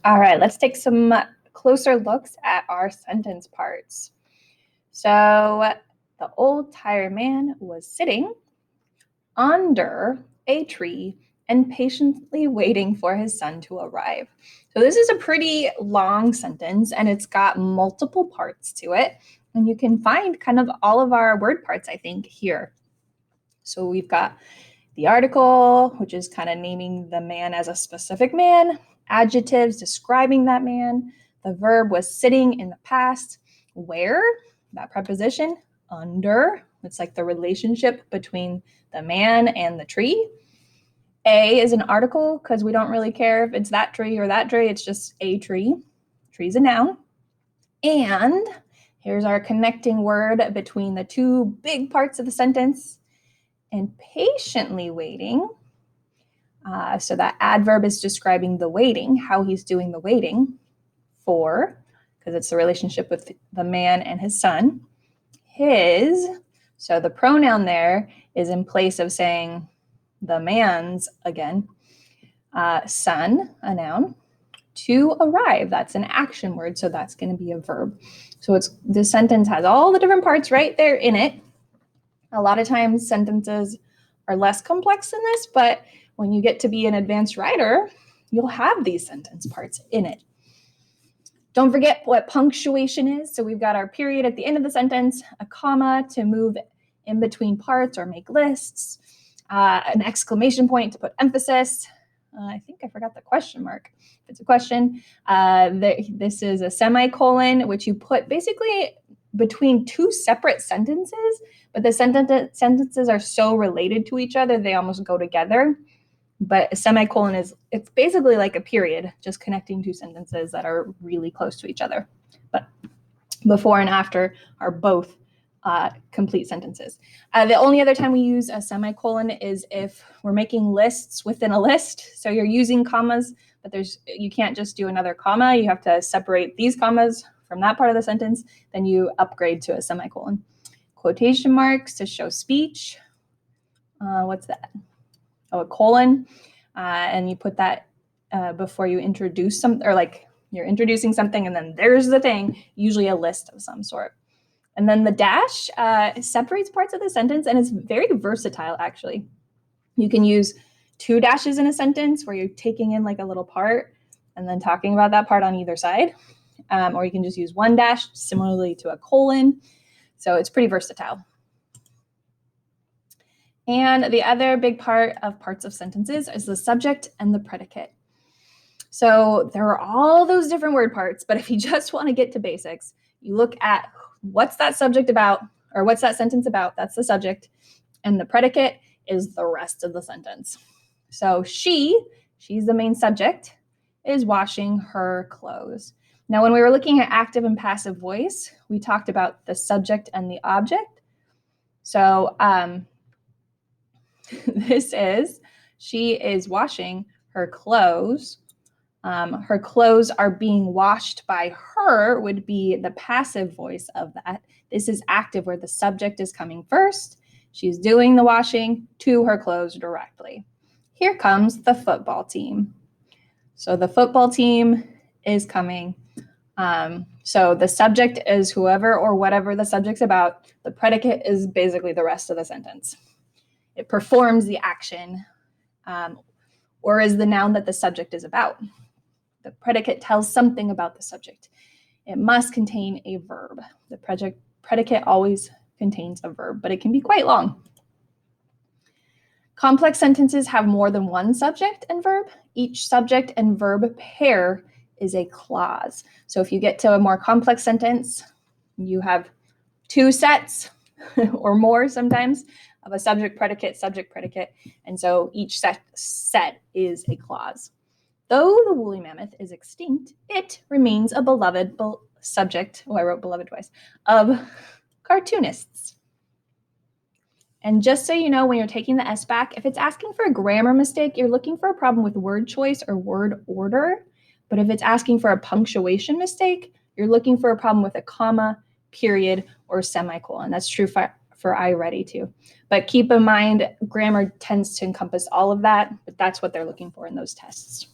All right, let's take some closer looks at our sentence parts. So the old tired man was sitting under a tree and patiently waiting for his son to arrive. So this is a pretty long sentence and it's got multiple parts to it. And you can find kind of all of our word parts, I think, here. So we've got the article, which is kind of naming the man as a specific man, adjectives describing that man. The verb was sitting in the past. Where? That preposition, under. It's like the relationship between the man and the tree. A is an article because we don't really care if it's that tree or that tree. It's just a tree. Tree's a noun. And here's our connecting word between the two big parts of the sentence. And patiently waiting. So that adverb is describing the waiting, how he's doing the waiting for, because it's the relationship with the man and his son. His, so the pronoun there is in place of saying the man's, again, son, a noun, to arrive. That's an action word, so that's going to be a verb. So this sentence has all the different parts right there in it. A lot of times sentences are less complex than this, but when you get to be an advanced writer, you'll have these sentence parts in it. Don't forget what punctuation is. So we've got our period at the end of the sentence, a comma to move in between parts or make lists, an exclamation point to put emphasis. I think I forgot the question mark. If it's a question, this is a semicolon, which you put basically between two separate sentences, but the sentences are so related to each other, they almost go together. But a semicolon it's basically like a period, just connecting two sentences that are really close to each other. But before and after are both complete sentences. The only other time we use a semicolon is if we're making lists within a list. So you're using commas, but you can't just do another comma. You have to separate these commas from that part of the sentence. Then you upgrade to a semicolon. Quotation marks to show speech. What's that? Oh, a colon. And you put that before you introduce something, or like you're introducing something and then there's the thing, usually a list of some sort. And then the dash separates parts of the sentence and it's very versatile, actually. You can use two dashes in a sentence where you're taking in like a little part and then talking about that part on either side. Or you can just use one dash, similarly to a colon. So it's pretty versatile. And the other big part of parts of sentences is the subject and the predicate. So there are all those different word parts, but if you just want to get to basics, you look at what's that subject about, or what's that sentence about? That's the subject. And the predicate is the rest of the sentence. So she's the main subject, is washing her clothes. Now, when we were looking at active and passive voice, we talked about the subject and the object. So she is washing her clothes. Her clothes are being washed by her would be the passive voice of that. This is active where the subject is coming first. She's doing the washing to her clothes directly. Here comes the football team. So the football team is coming. So the subject is whoever or whatever the subject's about. The predicate is basically the rest of the sentence. It performs the action or is the noun that the subject is about. The predicate tells something about the subject. It must contain a verb. The predicate always contains a verb, but it can be quite long. Complex sentences have more than one subject and verb. Each subject and verb pair is a clause. So if you get to a more complex sentence, you have two sets or more sometimes of a subject, predicate. And so each set is a clause. Though the woolly mammoth is extinct, it remains a beloved subject, I wrote beloved twice, of cartoonists. And just so you know, when you're taking the SBAC, if it's asking for a grammar mistake, you're looking for a problem with word choice or word order. But if it's asking for a punctuation mistake, you're looking for a problem with a comma, period, or semicolon. That's true for iReady too. But keep in mind, grammar tends to encompass all of that, but that's what they're looking for in those tests.